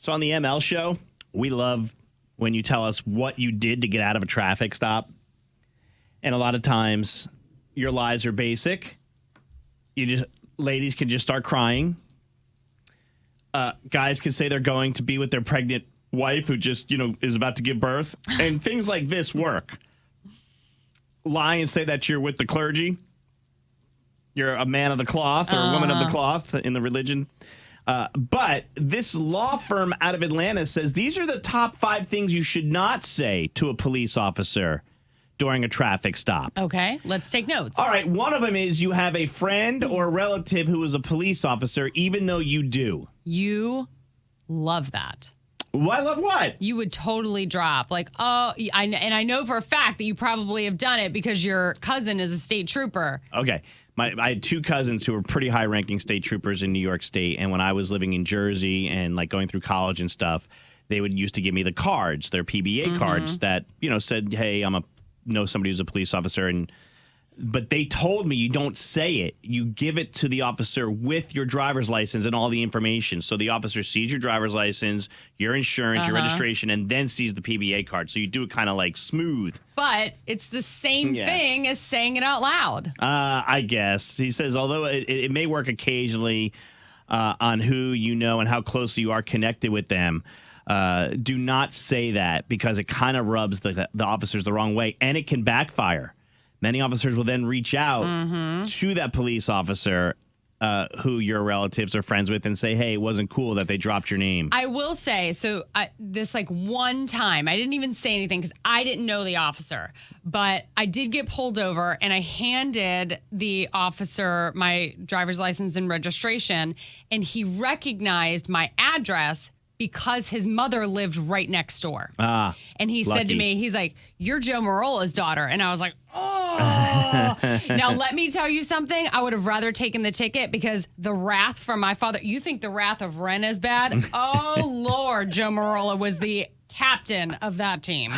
So on the ML show, we love when you tell us what you did to get out of a traffic stop. And a lot of times your lies are basic. Ladies can just start crying. Guys can say they're going to be with their pregnant wife who just, is about to give birth. And things like this work. Lie and say that you're with the clergy. You're a man of the cloth or a woman of the cloth in the religion. But this law firm out of Atlanta says these are the top 5 things you should not say to a police officer during a traffic stop. Okay, let's take notes. All right, one of them is you have a friend or a relative who is a police officer, even though you do. You love that. Well, I love what? You would totally drop I know for a fact that you probably have done it because your cousin is a state trooper. Okay. I had 2 cousins who were pretty high-ranking state troopers in New York State, and when I was living in Jersey and going through college and stuff, they would used to give me the cards, their PBA cards that said, "Hey, know somebody who's a police officer," but they told me you don't say it. You give it to the officer with your driver's license and all the information. So the officer sees your driver's license, your insurance, your registration, and then sees the PBA card. So you do it kind of smooth. But it's the same thing as saying it out loud. I guess. He says, although it may work occasionally on who you know and how closely you are connected with them, do not say that because it kind of rubs the officers the wrong way, and it can backfire. Many officers will then reach out to that police officer who your relatives are friends with and say, hey, it wasn't cool that they dropped your name. I will say, this one time, I didn't even say anything because I didn't know the officer, but I did get pulled over and I handed the officer my driver's license and registration, and he recognized my address because his mother lived right next door. And he said to me, he's like, "You're Joe Marola's daughter." And I was like, oh. Now, let me tell you something. I would have rather taken the ticket because the wrath from my father. You think the wrath of Ren is bad? Oh, Lord, Joe Marola was the captain of that team.